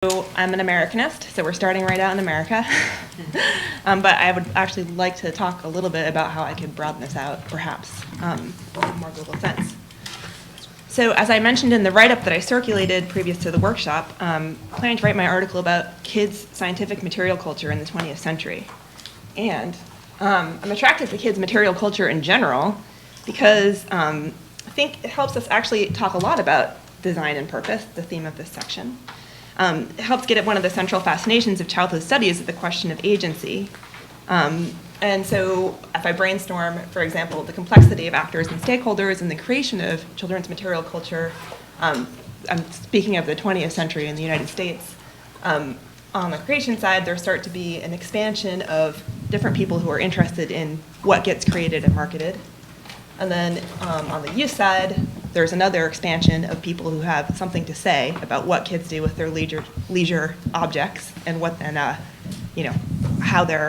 So I'm an Americanist, so we're starting right out in America. But I would actually like to talk a little bit about how I could broaden this out, perhaps, in a more global sense. So as I mentioned in the write-up that I circulated previous to the workshop, planning to write my article about kids' scientific material culture in the 20th century. And I'm attracted to kids' material culture in general because I think it helps us actually talk a lot about design and purpose, the theme of this section. It helps get at one of the central fascinations of childhood studies, the question of agency. And so if I brainstorm, for example, the complexity of actors and stakeholders in the creation of children's material culture, I'm speaking of the 20th century in the United States, on the creation side, there start to be an expansion of different people who are interested in what gets created and marketed. And then on the use side, there's another expansion of people who have something to say about what kids do with their leisure objects and what they're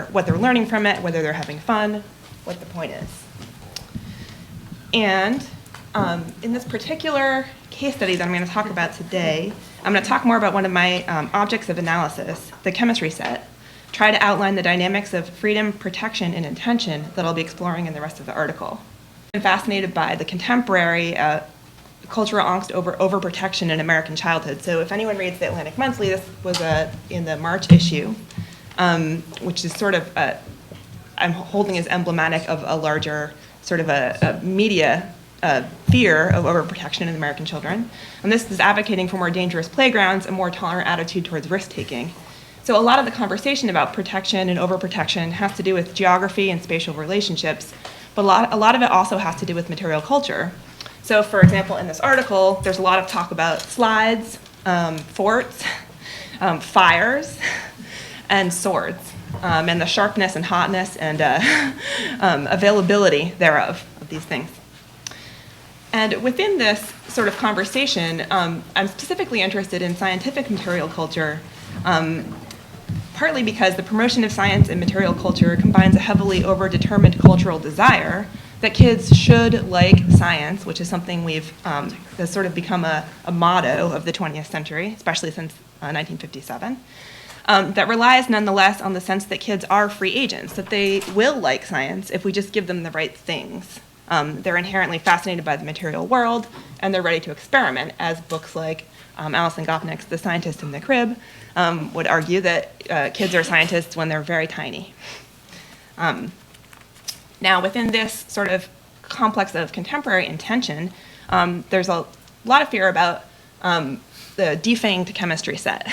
learning from it, whether they're having fun, what the point is. And in this particular case study that I'm going to talk about today, I'm going to talk more about one of my objects of analysis, the chemistry set, try to outline the dynamics of freedom, protection, and intention that I'll be exploring in the rest of the article. I'm fascinated by the contemporary cultural angst over overprotection in American childhood. So if anyone reads the Atlantic Monthly, this was in the March issue, which is sort of, I'm holding as emblematic of a larger sort of a media fear of overprotection in American children. And this is advocating for more dangerous playgrounds, a more tolerant attitude towards risk-taking. So a lot of the conversation about protection and overprotection has to do with geography and spatial relationships, but a lot of it also has to do with material culture. So for example, in this article, there's a lot of talk about slides, forts, fires, and swords, and the sharpness and hotness and availability thereof of these things. And within this sort of conversation, I'm specifically interested in scientific material culture, partly because the promotion of science and material culture combines a heavily overdetermined cultural desire that kids should like science, which is something has sort of become a motto of the 20th century, especially since 1957, that relies nonetheless on the sense that kids are free agents, that they will like science if we just give them the right things. They're inherently fascinated by the material world, and they're ready to experiment, as books like Alison Gopnik's The Scientist in the Crib would argue that kids are scientists when they're very tiny. Now, within this sort of complex of contemporary intention, there's a lot of fear about the defanged chemistry set.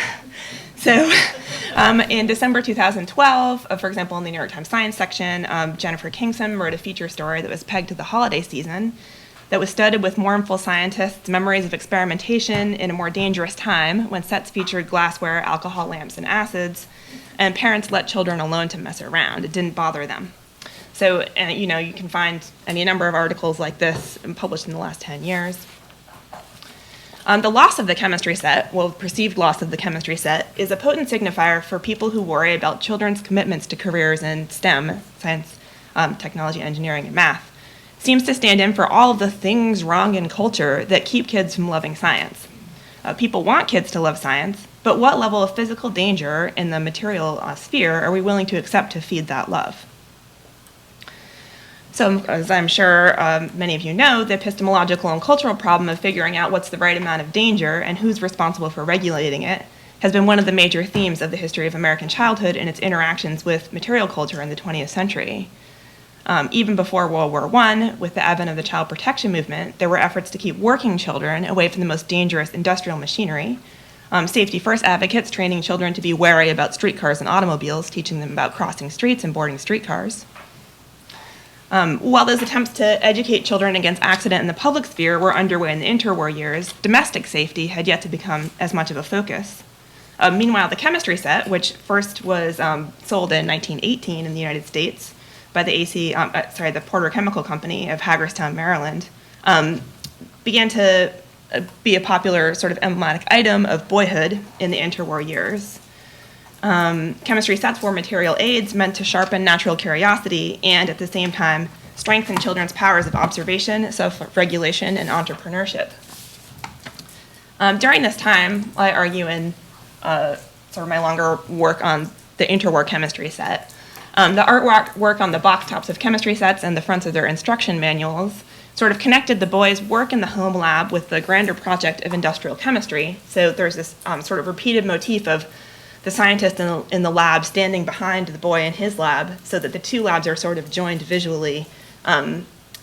So in December 2012, for example, in the New York Times Science section, Jennifer Kingson wrote a feature story that was pegged to the holiday season that was studied with mournful scientists' memories of experimentation in a more dangerous time when sets featured glassware, alcohol lamps, and acids, and parents let children alone to mess around. It didn't bother them. So, you can find any number of articles like this published in the last 10 years. The loss of the chemistry set, perceived loss of the chemistry set, is a potent signifier for people who worry about children's commitments to careers in STEM, science, technology, engineering, and math. It seems to stand in for all of the things wrong in culture that keep kids from loving science. People want kids to love science, but what level of physical danger in the material sphere are we willing to accept to feed that love? So, as I'm sure many of you know, the epistemological and cultural problem of figuring out what's the right amount of danger and who's responsible for regulating it has been one of the major themes of the history of American childhood and its interactions with material culture in the 20th century. Even before World War I, with the advent of the child protection movement, there were efforts to keep working children away from the most dangerous industrial machinery. Safety first advocates training children to be wary about streetcars and automobiles, teaching them about crossing streets and boarding streetcars. While those attempts to educate children against accident in the public sphere were underway in the interwar years, domestic safety had yet to become as much of a focus. Meanwhile, the chemistry set, which first was sold in 1918 in the United States by the Porter Chemical Company of Hagerstown, Maryland, began to be a popular sort of emblematic item of boyhood in the interwar years. Chemistry sets were material aids meant to sharpen natural curiosity and, at the same time, strengthen children's powers of observation, self-regulation, and entrepreneurship. During this time, I argue in sort of my longer work on the interwar chemistry set. The artwork on the box tops of chemistry sets and the fronts of their instruction manuals sort of connected the boys' work in the home lab with the grander project of industrial chemistry. So there's this sort of repeated motif of the scientist in the lab standing behind the boy in his lab, so that the two labs are sort of joined visually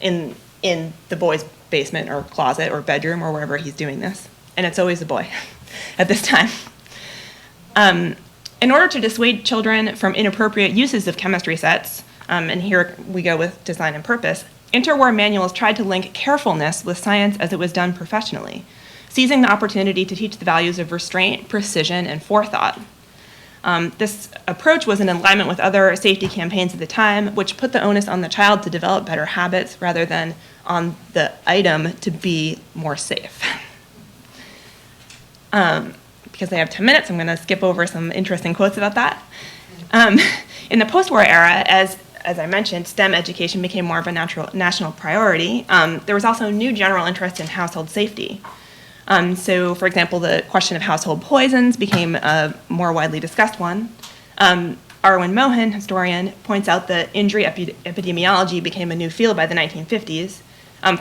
in the boy's basement or closet or bedroom or wherever he's doing this. And it's always a boy at this time. In order to dissuade children from inappropriate uses of chemistry sets, and here we go with design and purpose, interwar manuals tried to link carefulness with science as it was done professionally, seizing the opportunity to teach the values of restraint, precision, and forethought. This approach was in alignment with other safety campaigns at the time, which put the onus on the child to develop better habits rather than on the item to be more safe. Because I have 10 minutes, I'm going to skip over some interesting quotes about that. In the postwar era, as I mentioned, STEM education became more of a national priority. There was also new general interest in household safety. So, for example, the question of household poisons became a more widely discussed one. Arwin Mohan, historian, points out that injury epidemiology became a new field by the 1950s.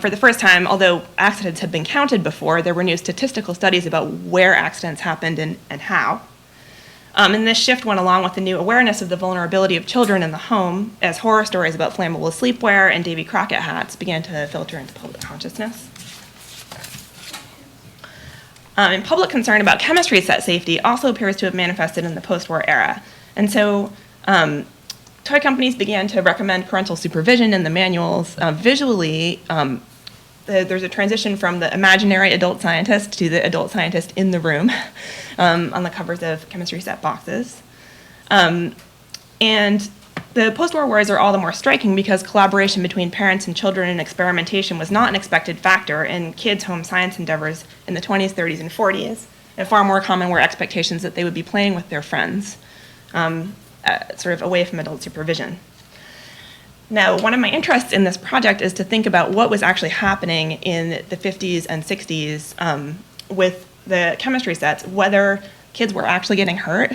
For the first time, although accidents had been counted before, there were new statistical studies about where accidents happened and how. And this shift went along with the new awareness of the vulnerability of children in the home as horror stories about flammable sleepwear and Davy Crockett hats began to filter into public consciousness. And public concern about chemistry set safety also appears to have manifested in the post-war era. And so toy companies began to recommend parental supervision in the manuals. Visually, there's a transition from the imaginary adult scientist to the adult scientist in the room on the covers of chemistry set boxes. And the post-war wars are all the more striking because collaboration between parents and children in experimentation was not an expected factor in kids' home science endeavors in the 20s, 30s, and 40s. And far more common were expectations that they would be playing with their friends, sort of away from adult supervision. Now, one of my interests in this project is to think about what was actually happening in the 50s and 60s with the chemistry sets, whether kids were actually getting hurt,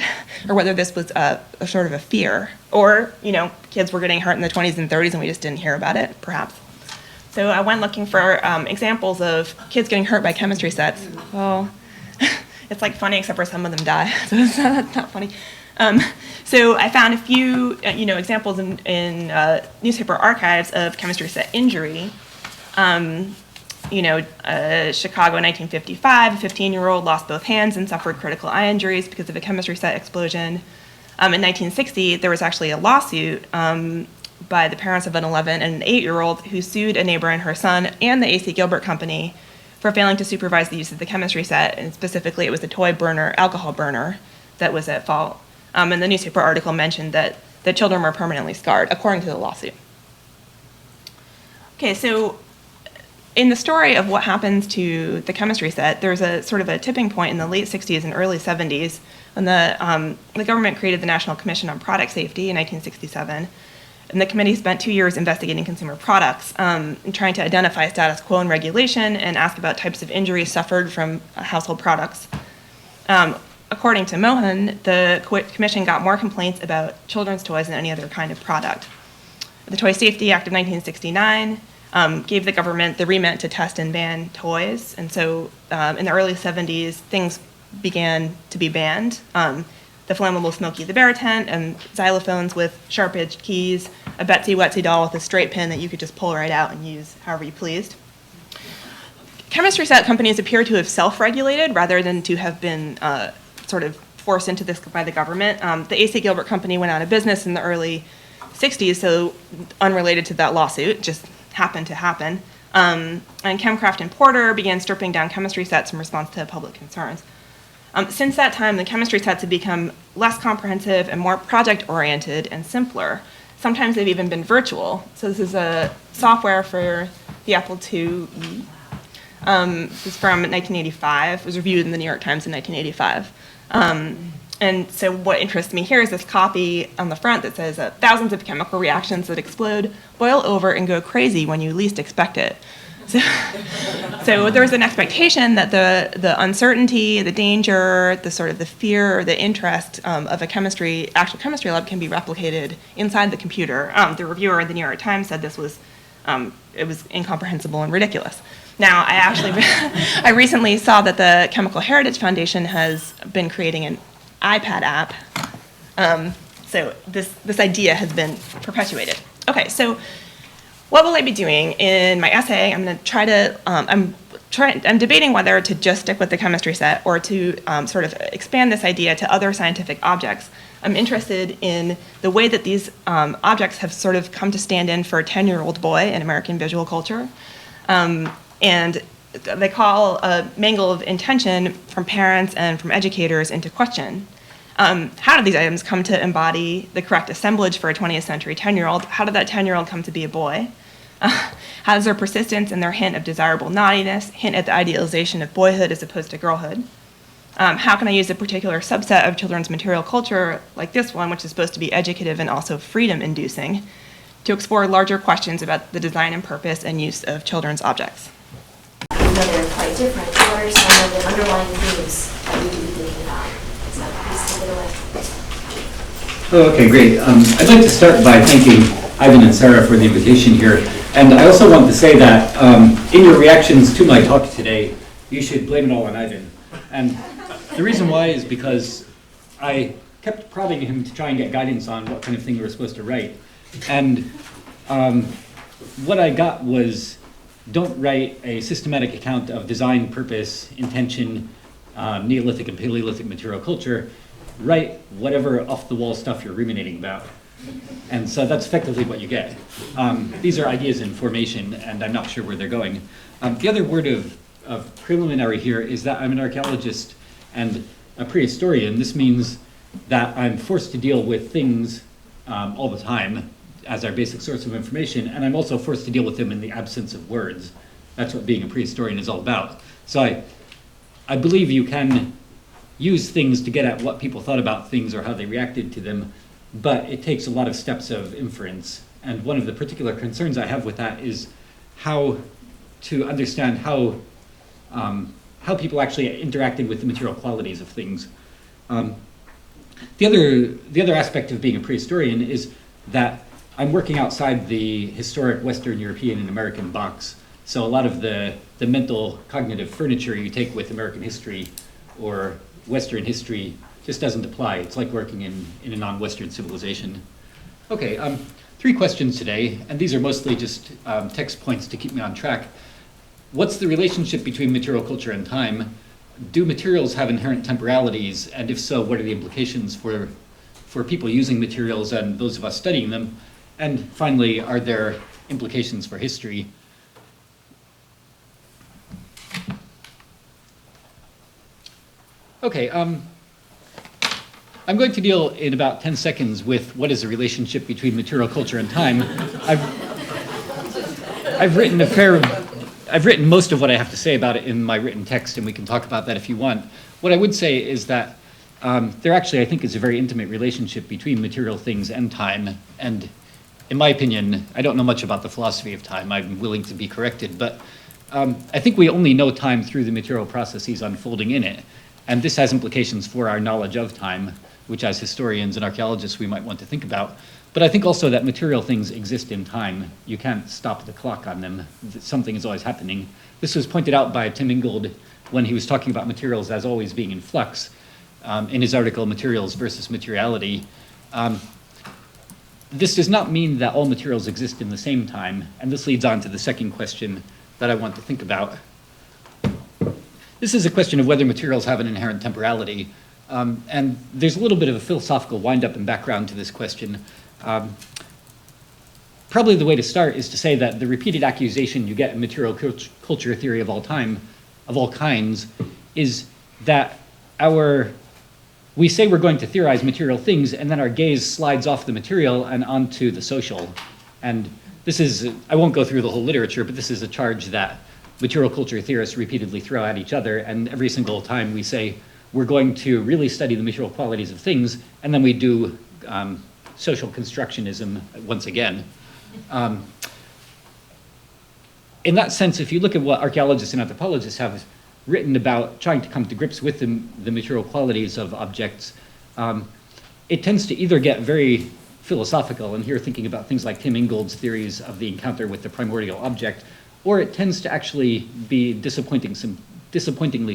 or whether this was a sort of a fear, or kids were getting hurt in the 20s and 30s and we just didn't hear about it, perhaps. So I went looking for examples of kids getting hurt by chemistry sets. Well, it's like funny except for some of them die, so it's not funny. So I found a few examples in newspaper archives of chemistry set injury. Chicago 1955, a 15-year-old lost both hands and suffered critical eye injuries because of a chemistry set explosion. In 1960, there was actually a lawsuit by the parents of an 11 and an 8-year-old who sued a neighbor and her son and the A.C. Gilbert Company for failing to supervise the use of the chemistry set, and specifically it was the toy burner, alcohol burner, that was at fault. And the newspaper article mentioned that the children were permanently scarred, according to the lawsuit. Okay, so in the story of what happens to the chemistry set, there's a sort of a tipping point in the late 60s and early 70s when the government created the National Commission on Product Safety in 1967. And the committee spent 2 years investigating consumer products and trying to identify status quo and regulation and ask about types of injuries suffered from household products. According to Mohan, the commission got more complaints about children's toys than any other kind of product. The Toy Safety Act of 1969 gave the government the remit to test and ban toys. And so in the early 70s, things began to be banned. The flammable Smokey the Bear tent and xylophones with sharp-edged keys, a Betsy Wetsy doll with a straight pin that you could just pull right out and use however you pleased. Chemistry set companies appear to have self-regulated rather than to have been sort of forced into this by the government. The A.C. Gilbert Company went out of business in the early 60s, so unrelated to that lawsuit, just happened to happen. And Chemcraft and Porter began stripping down chemistry sets in response to public concerns. Since that time, the chemistry sets have become less comprehensive and more project-oriented and simpler. Sometimes they've even been virtual. So this is a software for the Apple IIe. This is from 1985. It was reviewed in the New York Times in 1985. And so what interests me here is this copy on the front that says thousands of chemical reactions that explode, boil over, and go crazy when you least expect it. So there's an expectation that the uncertainty, the danger, the sort of the fear, the interest of a actual chemistry lab can be replicated inside the computer. The reviewer in the New York Times said this was, it was incomprehensible and ridiculous. Now, I recently saw that the Chemical Heritage Foundation has been creating an iPad app. So this idea has been perpetuated. Okay, so what will I be doing in my essay? I'm going to try to, I'm debating whether to just stick with the chemistry set or to sort of expand this idea to other scientific objects. I'm interested in the way that these objects have sort of come to stand in for a 10-year-old boy in American visual culture. And they call a mangle of intention from parents and from educators into question. How did these items come to embody the correct assemblage for a 20th century 10-year-old? How did that 10-year-old come to be a boy? How does their persistence and their hint of desirable naughtiness hint at the idealization of boyhood as opposed to girlhood? How can I use a particular subset of children's material culture, like this one, which is supposed to be educative and also freedom-inducing, to explore larger questions about the design and purpose and use of children's objects? Even though they're quite different, what are some of the underlying themes that we need to be thinking about? So please take it away. Oh, okay, great. I'd like to start by thanking Ivan and Sarah for the invitation here. And I also want to say that in your reactions to my talk today, you should blame it all on Ivan. And the reason why is because I kept prodding him to try and get guidance on what kind of thing you were supposed to write. And what I got was, don't write a systematic account of design, purpose, intention, Neolithic and Paleolithic material culture. Write whatever off-the-wall stuff you're ruminating about. And so that's effectively what you get. These are ideas in formation, and I'm not sure where they're going. The other word of preliminary here is that I'm an archaeologist and a prehistorian. This means that I'm forced to deal with things all the time as our basic source of information, and I'm also forced to deal with them in the absence of words. That's what being a prehistorian is all about. So I believe you can use things to get at what people thought about things or how they reacted to them, but it takes a lot of steps of inference. And one of the particular concerns I have with that is how to understand how people actually interacted with the material qualities of things. The other aspect of being a prehistorian is that I'm working outside the historic Western European and American box. So a lot of the mental cognitive furniture you take with American history or Western history just doesn't apply. It's like working in a non-Western civilization. Okay, 3 questions today, and these are mostly just text points to keep me on track. What's the relationship between material culture and time? Do materials have inherent temporalities? And if so, what are the implications for people using materials and those of us studying them? And finally, are there implications for history? Okay, I'm going to deal in about 10 seconds with what is the relationship between material culture and time. I've written most of what I have to say about it in my written text, and we can talk about that if you want. What I would say is that there actually, I think, is a very intimate relationship between material things and time. And in my opinion, I don't know much about the philosophy of time. I'm willing to be corrected, but I think we only know time through the material processes unfolding in it. And this has implications for our knowledge of time, which as historians and archaeologists we might want to think about. But I think also that material things exist in time. You can't stop the clock on them. Something is always happening. This was pointed out by Tim Ingold when he was talking about materials as always being in flux in his article, Materials versus Materiality. This does not mean that all materials exist in the same time, and this leads on to the second question that I want to think about. This is a question of whether materials have an inherent temporality, and there's a little bit of a philosophical wind-up and background to this question. Probably the way to start is to say that the repeated accusation you get in material culture theory of all time, of all kinds, is that we say we're going to theorize material things, and then our gaze slides off the material and onto the social. And this is, I won't go through the whole literature, but this is a charge that material culture theorists repeatedly throw at each other, and every single time we say we're going to really study the material qualities of things, and then we do social constructionism once again. in that sense, if you look at what archaeologists and anthropologists have written about trying to come to grips with the material qualities of objects, it tends to either get very philosophical, and here thinking about things like Tim Ingold's theories of the encounter with the primordial object, or it tends to actually be disappointingly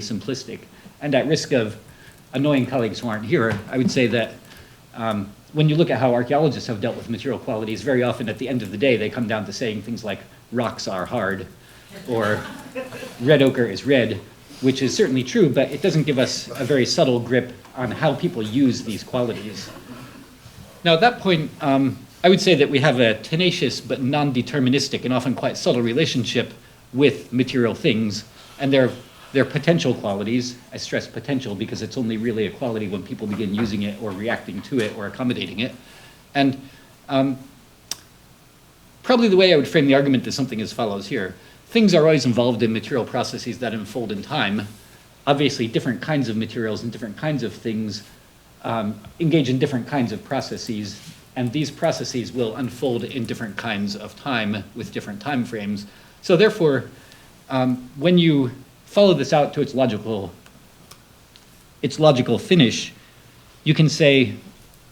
simplistic. And at risk of annoying colleagues who aren't here, I would say that when you look at how archaeologists have dealt with material qualities, very often at the end of the day, they come down to saying things like rocks are hard, or red ochre is red, which is certainly true, but it doesn't give us a very subtle grip on how people use these qualities. Now, at that point, I would say that we have a tenacious but non-deterministic and often quite subtle relationship with material things and their potential qualities. I stress potential because it's only really a quality when people begin using it or reacting to it or accommodating it. And probably the way I would frame the argument is something as follows here. Things are always involved in material processes that unfold in time. Obviously, different kinds of materials and different kinds of things engage in different kinds of processes, and these processes will unfold in different kinds of time with different time frames. So therefore, when you follow this out to its logical finish, you can say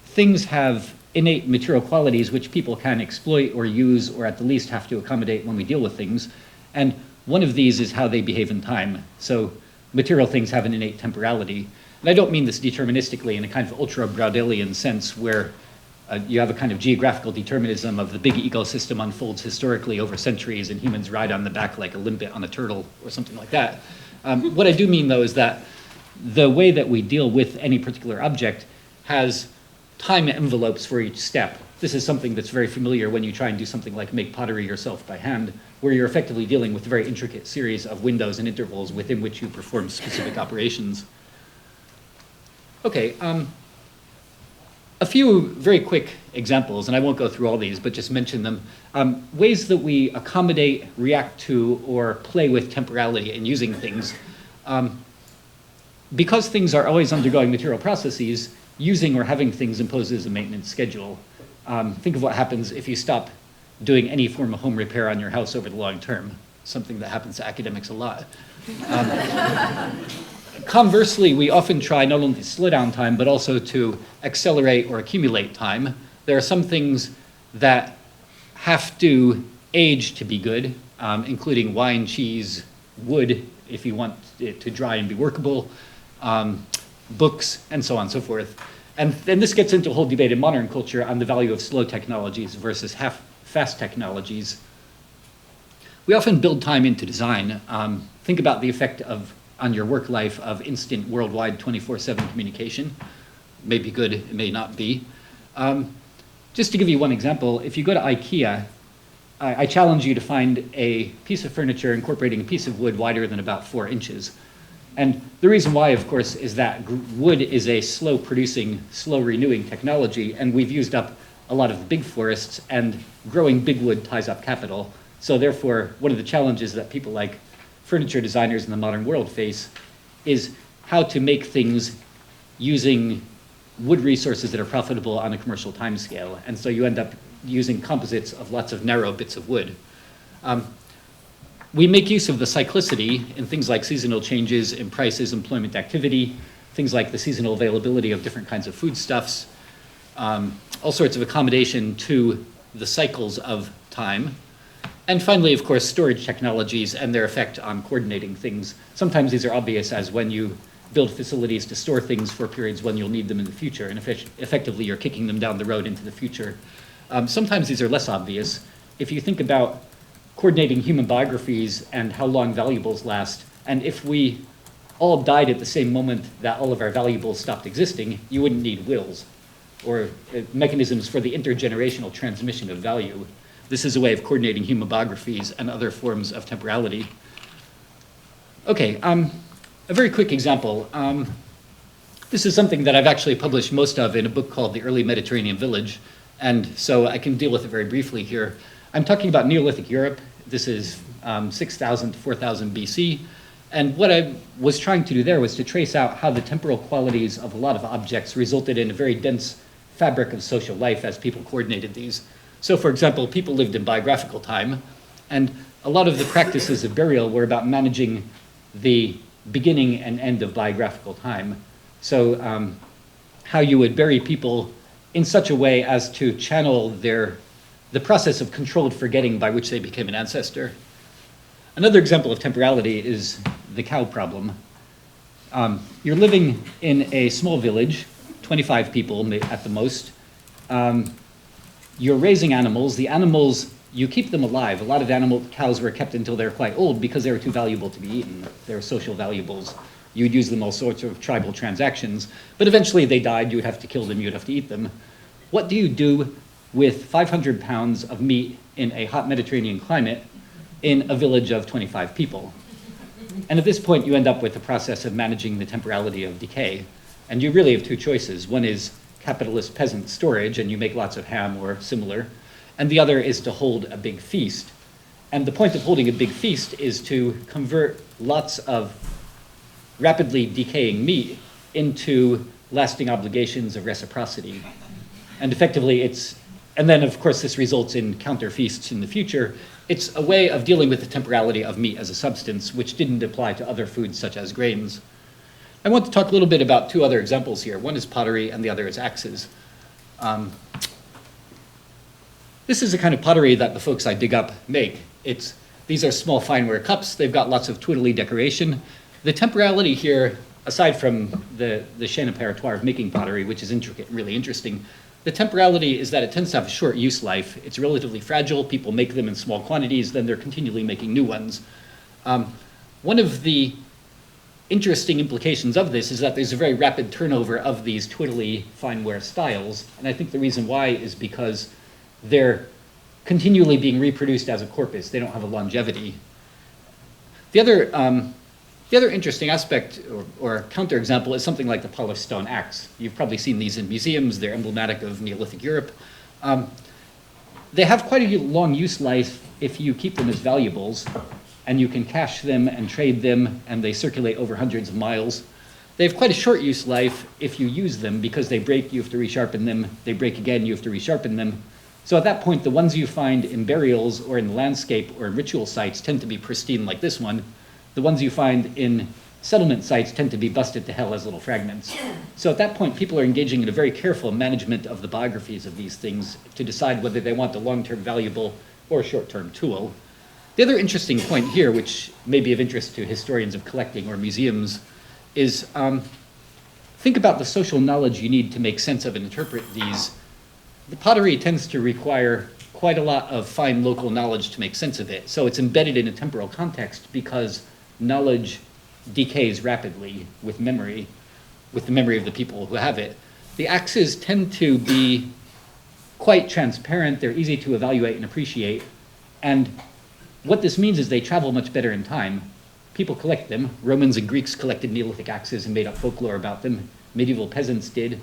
things have innate material qualities which people can exploit or use or at the least have to accommodate when we deal with things. And one of these is how they behave in time. So material things have an innate temporality. And I don't mean this deterministically in a kind of ultra-Braudelian sense where you have a kind of geographical determinism of the big ecosystem unfolds historically over centuries and humans ride on the back like a limpet on a turtle or something like that. What I do mean, though, is that the way that we deal with any particular object has time envelopes for each step. This is something that's very familiar when you try and do something like make pottery yourself by hand, where you're effectively dealing with a very intricate series of windows and intervals within which you perform specific operations. Okay, a few very quick examples, and I won't go through all these, but just mention them. Ways that we accommodate, react to, or play with temporality in using things. Because things are always undergoing material processes, using or having things imposes a maintenance schedule. Think of what happens if you stop doing any form of home repair on your house over the long term, something that happens to academics a lot. Conversely, we often try not only to slow down time, but also to accelerate or accumulate time. There are some things that have to age to be good, including wine, cheese, wood, if you want it to dry and be workable, books, and so on and so forth. And then this gets into a whole debate in modern culture on the value of slow technologies versus fast technologies. We often build time into design. Think about the effect on your work life of instant worldwide 24/7 communication. It may be good, it may not be. Just to give you one example, if you go to IKEA, I challenge you to find a piece of furniture incorporating a piece of wood wider than about 4 inches. And the reason why, of course, is that wood is a slow producing, slow renewing technology, and we've used up a lot of the big forests, and growing big wood ties up capital. So therefore, one of the challenges that people like furniture designers in the modern world face is how to make things using wood resources that are profitable on a commercial timescale. And so you end up using composites of lots of narrow bits of wood. We make use of the cyclicity in things like seasonal changes in prices, employment activity, things like the seasonal availability of different kinds of foodstuffs, all sorts of accommodation to the cycles of time. And finally, of course, storage technologies and their effect on coordinating things. Sometimes these are obvious, as when you build facilities to store things for periods when you'll need them in the future, and effectively you're kicking them down the road into the future. Sometimes these are less obvious. If you think about coordinating human biographies and how long valuables last, and if we all died at the same moment that all of our valuables stopped existing, you wouldn't need wills or mechanisms for the intergenerational transmission of value. This is a way of coordinating human biographies and other forms of temporality. Okay, a very quick example. This is something that I've actually published most of in a book called The Early Mediterranean Village, and so I can deal with it very briefly here. I'm talking about Neolithic Europe. This is 6,000 to 4,000 BC, and what I was trying to do there was to trace out how the temporal qualities of a lot of objects resulted in a very dense fabric of social life as people coordinated these. So, for example, people lived in biographical time, and a lot of the practices of burial were about managing the beginning and end of biographical time. So how you would bury people in such a way as to channel the process of controlled forgetting by which they became an ancestor. Another example of temporality is the cow problem. You're living in a small village, 25 people at the most. You're raising animals. The animals, you keep them alive. A lot of cows were kept until they were quite old because they were too valuable to be eaten. They were social valuables. You'd use them in all sorts of tribal transactions. But eventually they died. You would have to kill them. You would have to eat them. What do you do with 500 pounds of meat in a hot Mediterranean climate in a village of 25 people? And at this point, you end up with the process of managing the temporality of decay. And you really have two choices. One is capitalist peasant storage, and you make lots of ham or similar. And the other is to hold a big feast. And the point of holding a big feast is to convert lots of rapidly decaying meat into lasting obligations of reciprocity. And effectively, and then of course this results in counter feasts in the future. It's a way of dealing with the temporality of meat as a substance, which didn't apply to other foods such as grains. I want to talk a little bit about two other examples here. One is pottery and the other is axes. This is the kind of pottery that the folks I dig up make. These are small fineware cups. They've got lots of twiddly decoration. The temporality here, aside from the chaîne opératoire of making pottery, which is intricate and really interesting, the temporality is that it tends to have a short use life. It's relatively fragile. People make them in small quantities, then they're continually making new ones. One of the interesting implications of this is that there's a very rapid turnover of these twiddly fineware styles, and I think the reason why is because they're continually being reproduced as a corpus. They don't have a longevity. The other interesting aspect or counterexample is something like the polished stone axe. You've probably seen these in museums. They're emblematic of Neolithic Europe. They have quite a long use life if you keep them as valuables, and you can cache them and trade them, and they circulate over hundreds of miles. They have quite a short use life if you use them, because they break, you have to resharpen them. They break again, you have to resharpen them. So at that point, the ones you find in burials or in the landscape or in ritual sites tend to be pristine like this one. The ones you find in settlement sites tend to be busted to hell as little fragments. So at that point, people are engaging in a very careful management of the biographies of these things to decide whether they want a long-term valuable or a short-term tool. The other interesting point here, which may be of interest to historians of collecting or museums, is think about the social knowledge you need to make sense of and interpret these. The pottery tends to require quite a lot of fine local knowledge to make sense of it. So it's embedded in a temporal context because knowledge decays rapidly with the memory of the people who have it. The axes tend to be quite transparent. They're easy to evaluate and appreciate. And what this means is they travel much better in time. People collect them. Romans and Greeks collected Neolithic axes and made up folklore about them. Medieval peasants did.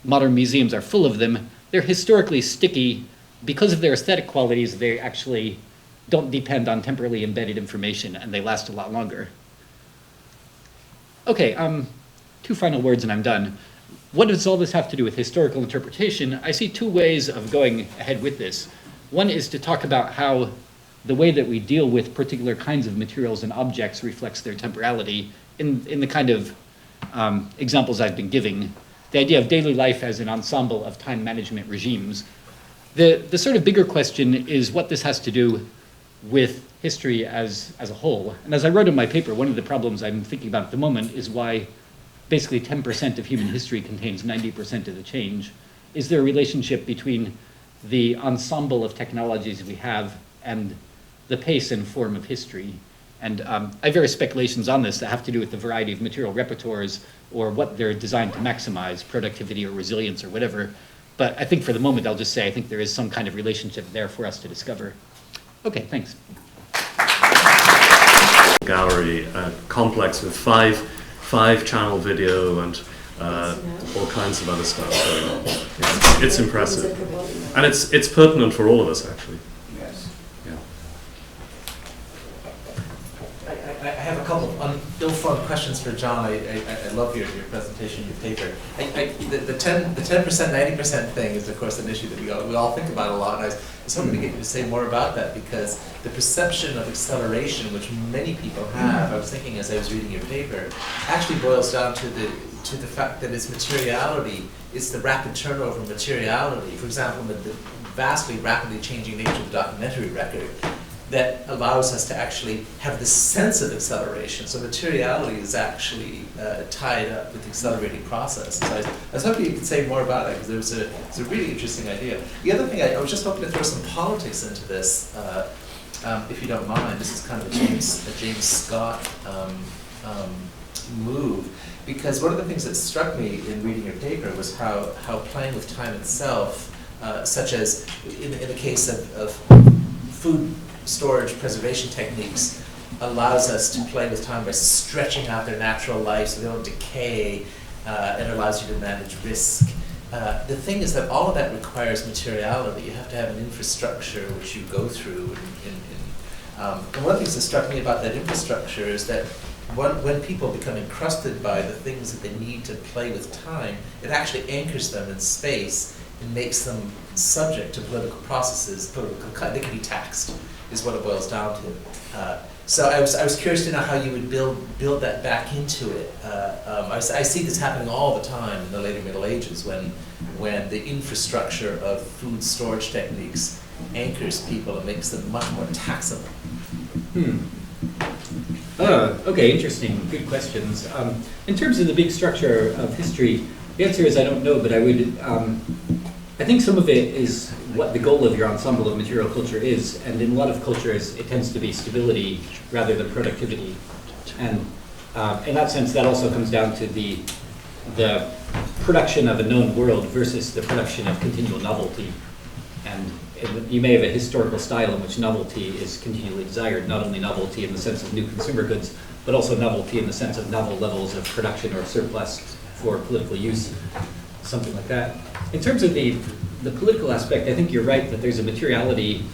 Modern museums are full of them. They're historically sticky. Because of their aesthetic qualities, they actually don't depend on temporally embedded information, and they last a lot longer. Okay, two final words and I'm done. What does all this have to do with historical interpretation? I see two ways of going ahead with this. One is to talk about how the way that we deal with particular kinds of materials and objects reflects their temporality in the kind of examples I've been giving. The idea of daily life as an ensemble of time management regimes. The sort of bigger question is what this has to do with history as a whole. And as I wrote in my paper, one of the problems I'm thinking about at the moment is why basically 10% of human history contains 90% of the change. Is there a relationship between the ensemble of technologies we have and the pace and form of history? And I have various speculations on this that have to do with the variety of material repertoires or what they're designed to maximize, productivity or resilience or whatever. But I think for the moment, I'll just say I think there is some kind of relationship there for us to discover. Okay, thanks. Gallery, a complex with five channel video and all kinds of other stuff going on. It's impressive. And it's pertinent for all of us, actually. Yes. Yeah. I have a couple of ill-formed questions. questions for John. I love your presentation, your paper. The 10%, 90% thing is, of course, an issue that we all think about a lot. And I was hoping to get you to say more about that, because the perception of acceleration, which many people have, I was thinking as I was reading your paper, actually boils down to the fact that it's materiality, it's the rapid turnover of materiality. For example, the vastly rapidly changing nature of the documentary record that allows us to actually have this sense of acceleration. So materiality is actually tied up with the accelerating process. So I was hoping you could say more about it, because it's a really interesting idea. The other thing, I was just hoping to throw some politics into this, if you don't mind. This is kind of a James Scott move, because one of the things that struck me in reading your paper was how playing with time itself, such as in the case of food storage preservation techniques, allows us to play with time by stretching out their natural life so they don't decay, and allows you to manage risk. The thing is that all of that requires materiality. You have to have an infrastructure which you go through. And one of the things that struck me about that infrastructure is that when people become encrusted by the things that they need to play with time, it actually anchors them in space and makes them subject to political processes. They can be taxed, is what it boils down to. So I was curious to know how you would build that back into it. I see this happening all the time in the later Middle Ages, when the infrastructure of food storage techniques anchors people and makes them much more taxable. Okay, interesting, good questions. In terms of the big structure of history, the answer is I don't know, but I would. I think some of it is what the goal of your ensemble of material culture is, and in a lot of cultures it tends to be stability rather than productivity. And in that sense, that also comes down to the production of a known world versus the production of continual novelty. And you may have a historical style in which novelty is continually desired, not only novelty in the sense of new consumer goods, but also novelty in the sense of novel levels of production or surplus for political use, something like that. In terms of the political aspect, I think you're right that there's a materiality,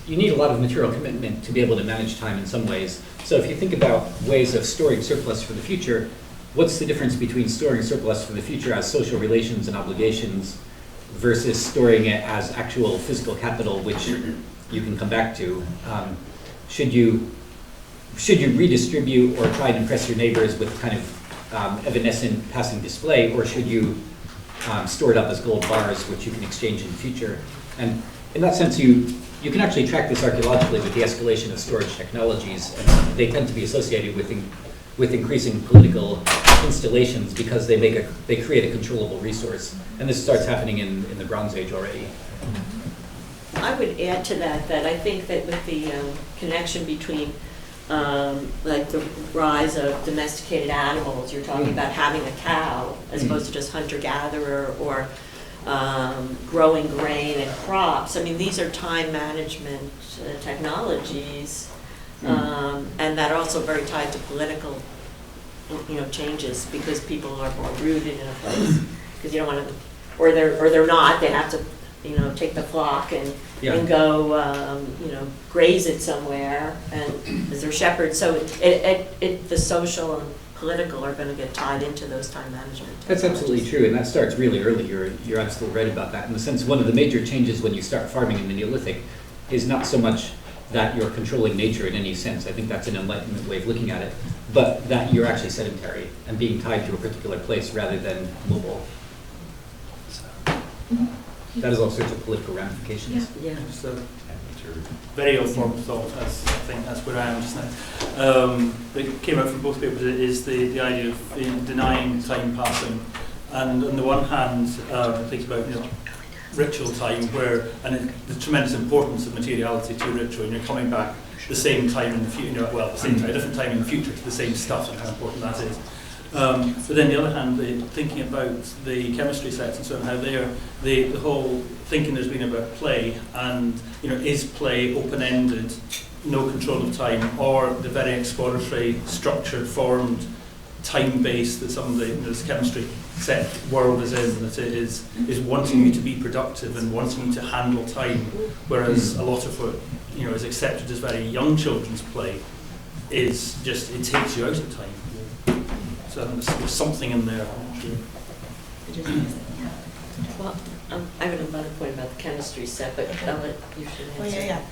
you need a lot of material commitment to be able to manage time in some ways. So if you think about ways of storing surplus for the future, what's the difference between storing surplus for the future as social relations and obligations versus storing it as actual physical capital, which you can come back to? Should you redistribute or try and impress your neighbors with kind of evanescent passing display, or should you store it up as gold bars, which you can exchange in the future? And in that sense, you can actually track this archaeologically with the escalation of storage technologies, and they tend to be associated with increasing political installations because they create a controllable resource. And this starts happening in the Bronze Age already. I would add to that I think that with the connection between like the rise of domesticated animals, you're talking about having a cow as opposed to just hunter-gatherer, or growing grain and crops. I mean, these are time management technologies, and that are also very tied to political, changes, because people are more rooted in a place. Because you don't want to, or they're not. They have to, take the flock and go, graze it somewhere, and as their shepherds. So the social and political are going to get tied into those time management technologies. That's absolutely true, and that starts really early. You're absolutely right about that. In the sense, one of the major changes when you start farming in the Neolithic is not so much that you're controlling nature in any sense. I think that's an Enlightenment way of looking at it, but that you're actually sedentary and being tied to a particular place rather than mobile. So that has all sorts of political ramifications. Yeah. So, very informed thought. I think that's where I am just now. That came out from both papers is the idea of denying time passing, and on the one hand, think about ritual time, and the tremendous importance of materiality to ritual, and you're coming back the same time in the future, the same time, a different time in the future to the same stuff, and how important that is. But then the other hand, thinking about the chemistry sets and so on, how the whole thinking there's been about play, and is play open-ended, no control of time, or the very exploratory, structured, formed, time-based that some of this chemistry set world is in, that it is wanting you to be productive and wanting you to handle time, whereas a lot of what is accepted as very young children's play is just, it takes you out of time. So I think there's something in there. I'm not sure. Well, I have another point about the chemistry set, but I'll let you should Oh, answer. yeah.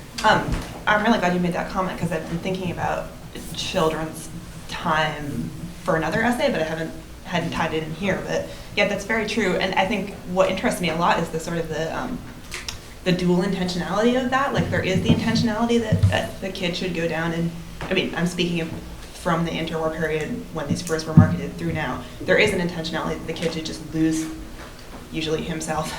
I'm really glad you made that comment because I've been thinking about children's time for another essay, but I hadn't tied it in here. But yeah, that's very true. And I think what interests me a lot is the sort of the dual intentionality of that. Like there is the intentionality that the kid should go down and, I mean, I'm speaking of from the interwar period when these first were marketed through now. There is an intentionality that the kid should just lose, usually himself,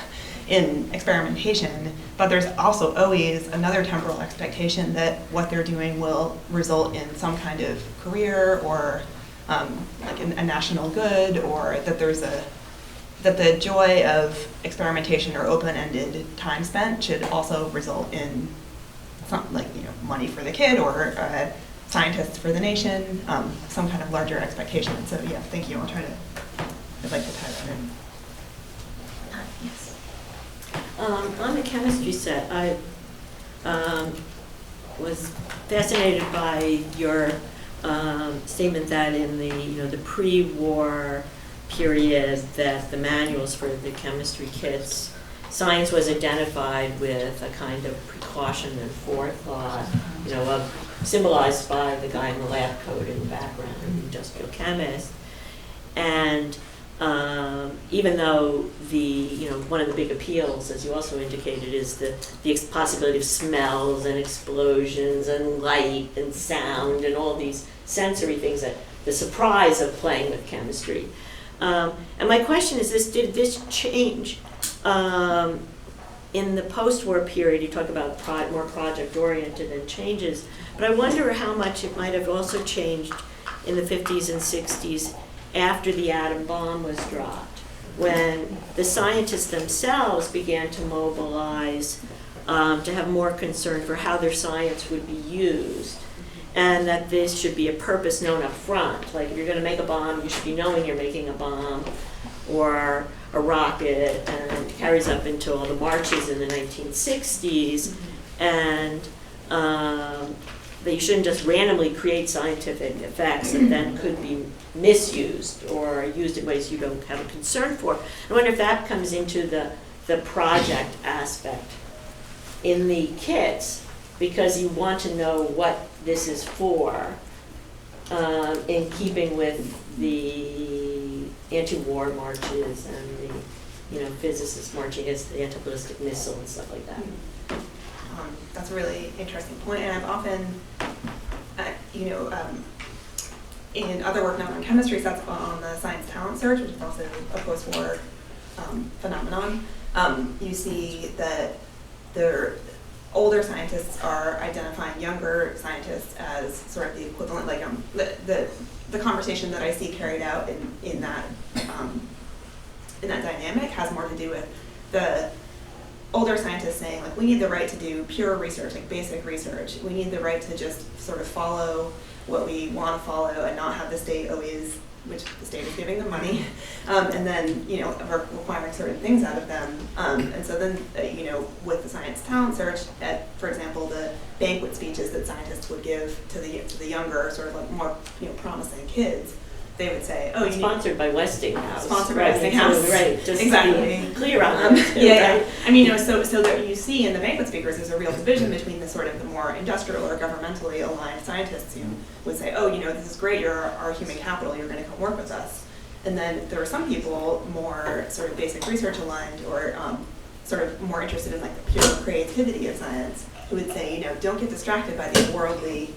in experimentation, but there's also always another temporal expectation that what they're doing will result in some kind of career or like a national good, or that that the joy of experimentation or open-ended time spent should also result in some, like, money for the kid or scientists for the nation, some kind of larger expectation. So yeah, thank you. I'd like to tie that in. Yes. On the chemistry set, I was fascinated by your statement that in the pre-war period that the manuals for the chemistry kits, science was identified with a kind of precaution and forethought, symbolized by the guy in the lab coat in the background, the industrial chemist. And even though one of the big appeals, as you also indicated, is the possibility of smells and explosions and light and sound and all these sensory things, that the surprise of playing with chemistry. And my question is this: did this change in the post-war period? You talk about more project-oriented and changes, but I wonder how much it might have also changed in the 50s and 60s after the atom bomb was dropped, when the scientists themselves began to mobilize to have more concern for how their science would be used, and that this should be a purpose known up front. Like, if you're going to make a bomb, you should be knowing you're making a bomb or a rocket, and it carries up into all the marches in the 1960s, and that you shouldn't just randomly create scientific effects that then could be misused or used in ways you don't have a concern for. I wonder if that comes into the project aspect in the kits, because you want to know what this is for, in keeping with the anti-war marches and the physicists marching against the anti-ballistic missile and stuff like that. That's a really interesting point, and I've often, in other work not on chemistry sets, but on the science talent search, which is also a post-war phenomenon, you see that the older scientists are identifying younger scientists as sort of the equivalent, like the conversation that I see carried out in that dynamic has more to do with the older scientists saying, like, we need the right to do pure research, like basic research. We need the right to just sort of follow what we want to follow and not have the state always, which the state is giving them money, and then, requiring certain things out of them. And so then, with the science talent search, for example, the banquet speeches that scientists would give to the younger, sort of like more, promising kids, they would say, "Oh, sponsored by Westinghouse." Sponsored by Westinghouse, right? Just exactly. to be clear on that. Too, yeah, right? yeah. I mean, so that you see in the banquet speakers, there's a real division between the sort of the more industrial or governmentally aligned scientists who would say, "Oh, this is great. You're our human capital. You're going to come work with us." And then there are some people more sort of basic research aligned or sort of more interested in like the pure creativity of science, who would say, don't get distracted by these worldly.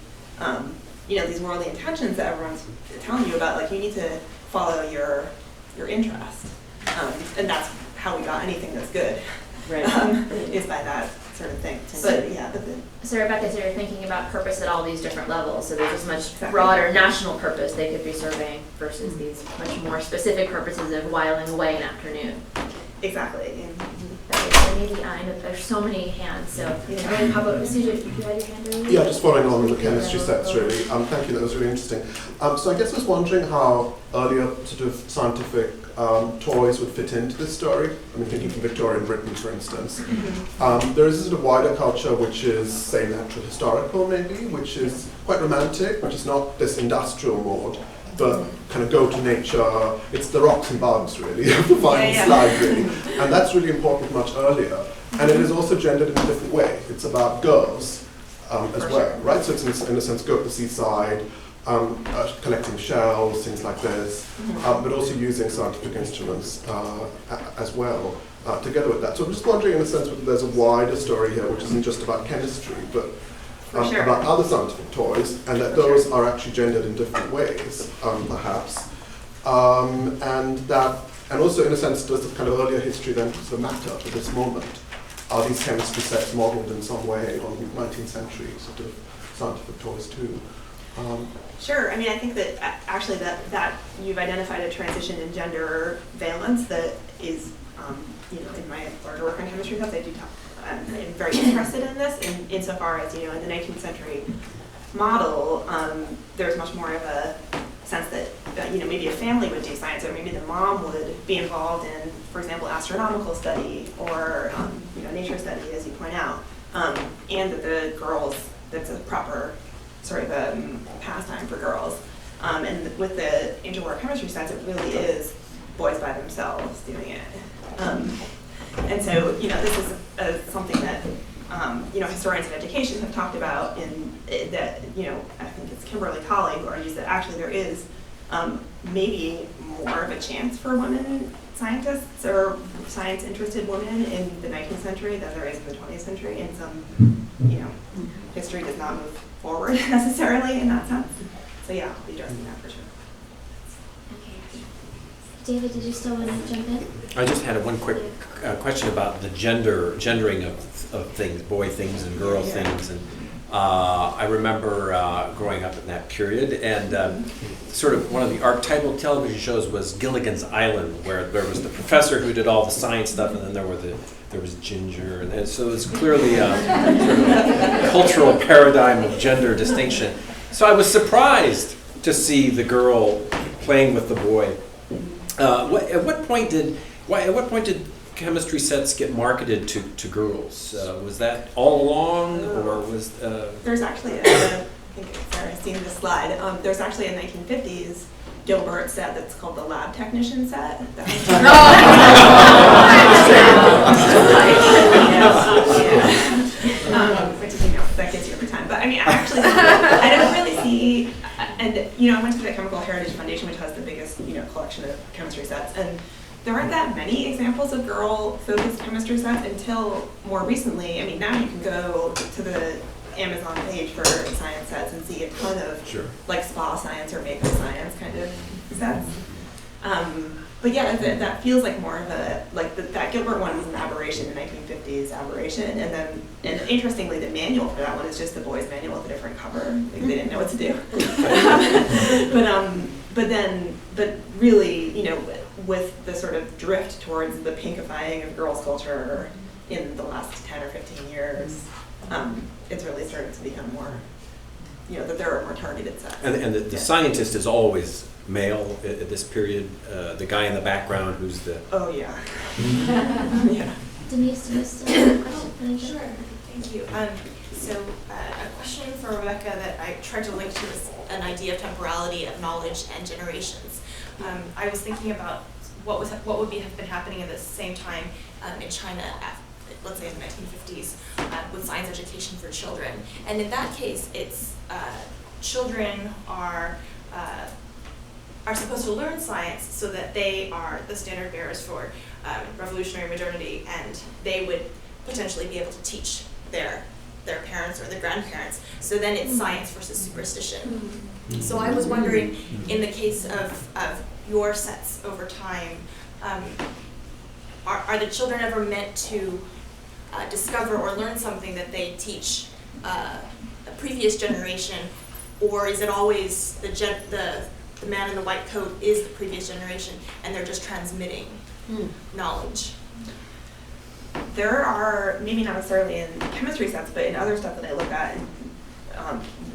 These worldly intentions that everyone's telling you about, like, you need to follow your interest. And that's how we got anything that's good, right. Is by that sort of thing. But yeah, So Rebecca, so you're thinking about purpose at all these different levels. So there's this much Exactly. broader national purpose they could be serving versus these much more specific purposes of whiling away an afternoon. exactly. Maybe I know there's so many hands, so how about CJ, did you have your hand earlier? Yeah, just following on with the chemistry sets, really. Thank you, that was really interesting. So I guess I was wondering how earlier sort of scientific toys would fit into this story. I mean, thinking from Victorian Britain, for instance. There is a sort of wider culture which is, say, natural historical, maybe, which is quite romantic, which is not this industrial mode. but kind of go to nature. It's the rocks and bugs, really, the final slide, really. And that's really important much earlier. And it is also gendered in a different way. It's about girls as well, right? So it's in a sense go to the seaside, collecting shells, things like this, but also using scientific instruments as well, together with that. So I'm just wondering in a sense whether there's a wider story here, which isn't just about chemistry, but about other scientific toys, and that those are actually gendered in different ways, perhaps. And also in a sense, does the kind of earlier history then sort of matter to this moment? Are these chemistry sets modeled in some way on 19th century sort of scientific toys too? Sure. I mean, I think that actually that you've identified a transition in gender valence that is, in my larger work on chemistry stuff, I'm very interested in this, insofar as, in the 19th century model, there's much more of a sense that, maybe a family would do science, or maybe the mom would be involved in, for example, astronomical study or, nature study, as you point out, and that the girls, that's a proper sort of pastime for girls. And with the interwar chemistry sets, it really is boys by themselves doing it. And so, this is something that, historians of education have talked about that, I think it's Kimberly Colley who argues that actually there is maybe more of a chance for women scientists or science-interested women in the 19th century than there is in the 20th century. And some, history does not move forward necessarily in that sense. So yeah, I'll be addressing that for sure. Okay. David, did you still want to jump in? I just had one quick question about the gendering of things, boy things and girl things. And I remember growing up in that period, and sort of one of the archetypal television shows was Gilligan's Island, where there was the professor who did all the science stuff, and then there was Ginger, and so it's clearly a sort of cultural paradigm of gender distinction. So I was surprised to see the girl playing with the boy. At what point did chemistry sets get marketed to girls? Was that all along, or was? There's actually I think Sarah's seen this slide. There's actually a 1950s Gilbert set that's called the Lab Technician set. Which is, that gets you every time. But I mean, actually, I don't really see, and I went to the Chemical Heritage Foundation, which has the biggest, collection of chemistry sets, and there aren't that many examples of girl-focused chemistry sets until more recently. I mean, now you can go to the Amazon page for science sets and see a ton of like spa science or makeup science kind of sets. But yeah, that feels like more of a, like that Gilbert one was an aberration, the 1950s aberration, and interestingly, the manual for that one is just the boys' manual with a different cover. Like, they didn't know what to do. but really, with the sort of drift towards the pinkifying of girls' culture in the last 10 or 15 years, it's really started to become more, that there are more targeted sets. And the scientist is always male at this period. The guy in the background who's the... Oh, yeah. Yeah. Denise, do you still have a question? Sure, thank you. So a question for Rebecca that I tried to link to is an idea of temporality of knowledge and generations. I was thinking about what would have been happening at the same time in China, let's say in the 1950s, with science education for children. And in that case, it's children are supposed to learn science so that they are the standard bearers for revolutionary modernity, and they would potentially be able to teach their parents or their grandparents. So then it's science versus superstition. So I was wondering, in the case of your sets over time, are the children ever meant to discover or learn something that they teach a previous generation, or is it always the man in the white coat is the previous generation and they're just transmitting knowledge? There are, maybe not necessarily in chemistry sets, but in other stuff that I look at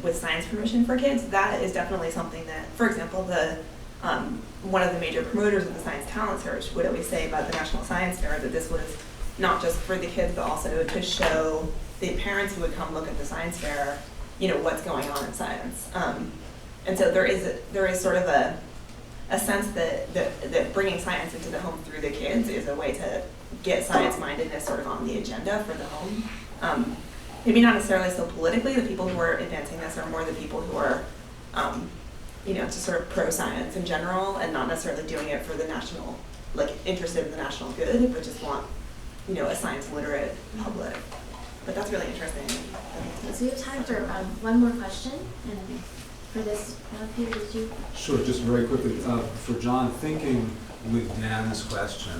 with science promotion for kids, that is definitely something that, for example, one of the major promoters of the Science Talent Search would always say about the National Science Fair that this was not just for the kids, but also to show the parents who would come look at the science fair, what's going on in science. And so there is sort of a sense that bringing science into the home through the kids is a way to get science-mindedness sort of on the agenda for the home. Maybe not necessarily so politically. The people who are advancing this are more the people who are, just sort of pro-science in general, and not necessarily doing it for the national, like interested in the national good, but just want, a science-literate public. But that's really interesting. So we have time for one more question, and for this, Peter, did you? Sure, just very quickly, for John, thinking with Dan's question,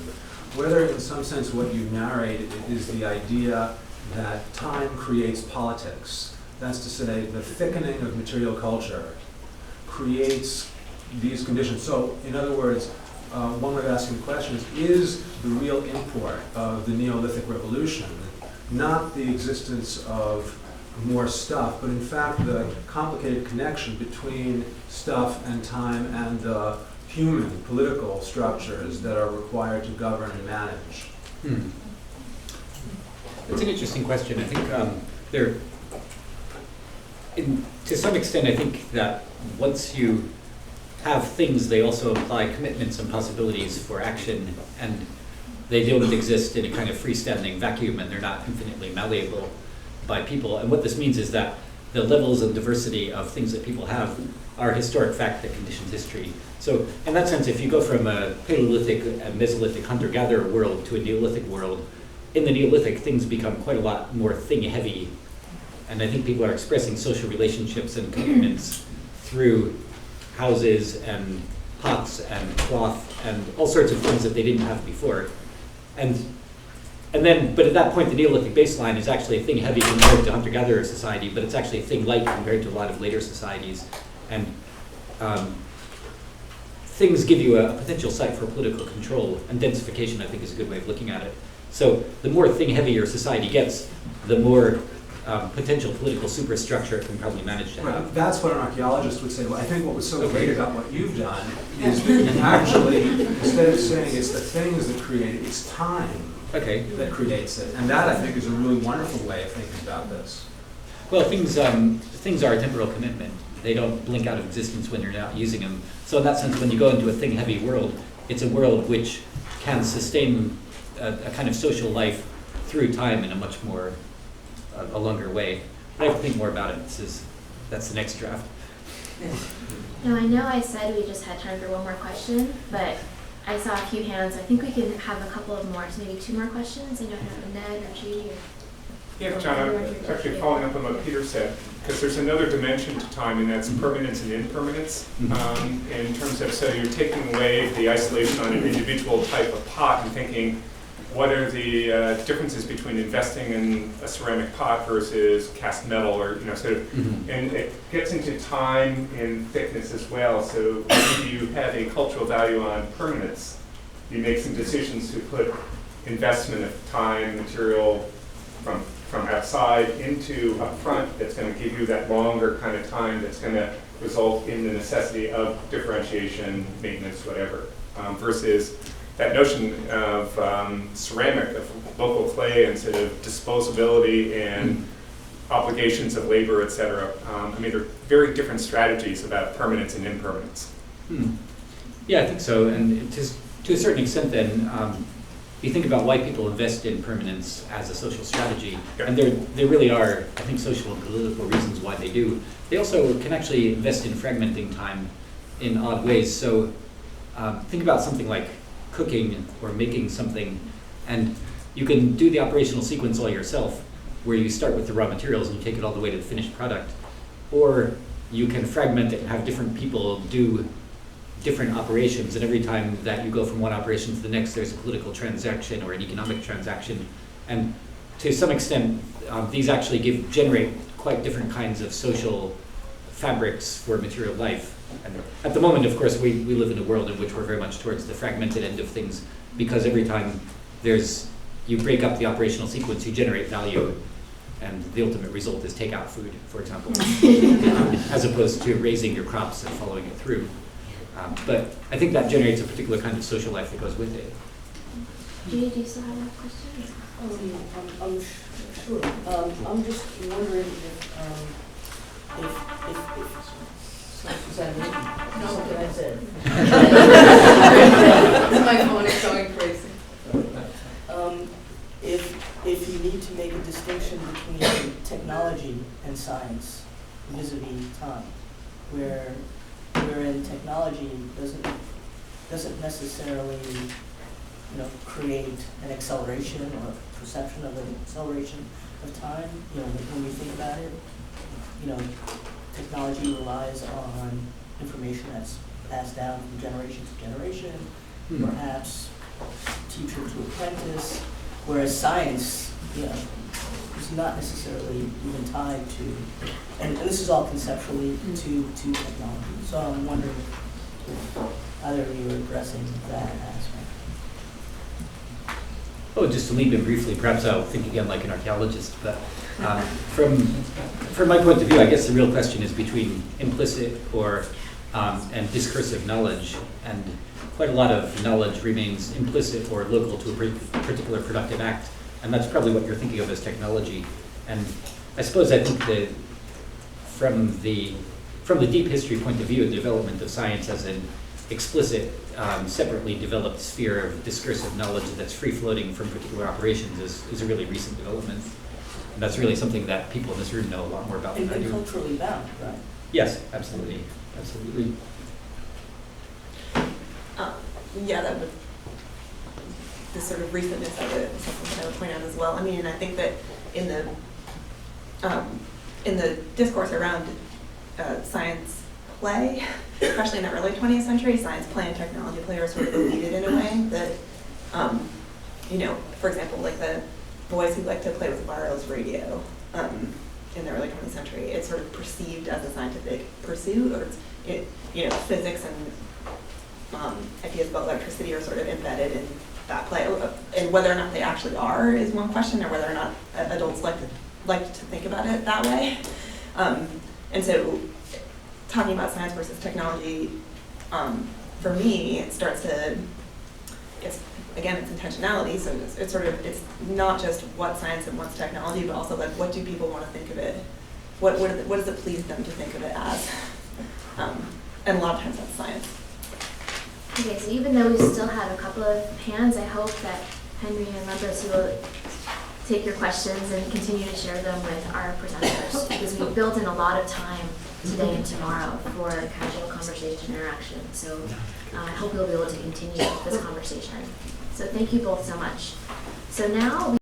whether in some sense what you narrated is the idea that time creates politics. That's to say, the thickening of material culture creates these conditions. So, in other words, one way of asking the question is the real import of the Neolithic Revolution not the existence of more stuff, but in fact the complicated connection between stuff and time and the human political structures that are required to govern and manage? It's an interesting question. I think to some extent, I think that once you have things, they also imply commitments and possibilities for action, and they don't exist in a kind of freestanding vacuum, and they're not infinitely malleable by people. And what this means is that the levels of diversity of things that people have are a historic fact that conditions history. So in that sense, if you go from a Paleolithic and Mesolithic hunter-gatherer world to a Neolithic world, in the Neolithic, things become quite a lot more thing-heavy. And I think people are expressing social relationships and commitments through houses and pots and cloth and all sorts of things that they didn't have before. But at that point, the Neolithic baseline is actually a thing heavy compared to hunter-gatherer society, but it's actually a thing light compared to a lot of later societies. And things give you a potential site for political control, and densification, I think, is a good way of looking at it. So the more thing-heavy your society gets, the more potential political superstructure it can probably manage to have. That's what an archaeologist would say. Well, I think what was so great about what you've done is that you actually, instead of saying it's the things that create it, it's time that creates it. And that, I think, is a really wonderful way of thinking about this. Well, things are a temporal commitment. They don't blink out of existence when you're not using them. So in that sense, when you go into a thing-heavy world, it's a world which can sustain a kind of social life through time in a much more a longer way. But I have to think more about it. That's the next draft. Now, I know I said we just had time for one more question, but I saw a few hands. I think we can have a couple of more, so maybe two more questions. I don't know, Ned or Judy or... Yeah, John, I'm actually following up on what Peter said, because there's another dimension to time, and that's permanence and impermanence. In terms of, so you're taking away the isolation on an individual type of pot and thinking, what are the differences between investing in a ceramic pot versus cast metal, or sort of, and it gets into time and thickness as well. So if you have a cultural value on permanence, you make some decisions to put investment of time, material from outside into upfront that's going to give you that longer kind of time that's going to result in the necessity of differentiation, maintenance, whatever, versus that notion of ceramic, of local clay, and sort of disposability and obligations of labor, et cetera. I mean, they're very different strategies about permanence and impermanence. Yeah, I think so. And to a certain extent then, you think about why people invest in permanence as a social strategy, and there really are, I think, social and political reasons why they do. They also can actually invest in fragmenting time in odd ways. So think about something like cooking or making something, and you can do the operational sequence all yourself, where you start with the raw materials and you take it all the way to the finished product. Or you can fragment it and have different people do different operations, and every time that you go from one operation to the next, there's a political transaction or an economic transaction. And to some extent, these actually generate quite different kinds of social fabrics for material life. And at the moment, of course, we live in a world in which we're very much towards the fragmented end of things, because every time you break up the operational sequence, you generate value, and the ultimate result is takeout food, for example, as opposed to raising your crops and following it through. But I think that generates a particular kind of social life that goes with it. Judy, do you still have a question? I'm sure. I'm just wondering if My phone is going crazy. If you need to make a distinction between technology and science vis-a-vis time, wherein technology doesn't necessarily, create an acceleration or perception of an acceleration of time. When you think about it, technology relies on information that's passed down from generation to generation, perhaps teacher to apprentice, whereas science, is not necessarily even tied to, and this is all conceptually to technology. So I'm wondering if either of you are addressing that aspect. Oh, just to leap in briefly, perhaps I'll think again like an archaeologist, but from my point of view, I guess the real question is between implicit and discursive knowledge, and quite a lot of knowledge remains implicit or local to a particular productive act, and that's probably what you're thinking of as technology. And I suppose I think that from the deep history point of view, the development of science as an explicit, separately developed sphere of discursive knowledge that's free-floating from particular operations is a really recent development. And that's really something that people in this room know a lot more about than I do. And culturally bound, right? Yes, absolutely, absolutely. Yeah, that would, the sort of recentness of it is something that I would point out as well. I mean, and I think that in the discourse around science play, especially in the early 20th century, science play and technology play are sort of related in a way that, for example, like the boys who like to play with wireless radio in the early 20th century, it's sort of perceived as a scientific pursuit, or physics and ideas about electricity are sort of embedded in that play. And whether or not they actually are is one question, or whether or not adults like to think about it that way. And so talking about science versus technology, for me, it starts to, it's intentionality, so it's not just what science and what's technology, but also like what do people want to think of it? What does it please them to think of it as? And a lot of times that's science. Okay, so even though we still have a couple of hands, I hope that Henry and Robb, you will take your questions and continue to share them with our presenters, because we've built in a lot of time today and tomorrow for casual conversation interaction. So I hope you'll be able to continue this conversation. So thank you both so much. So now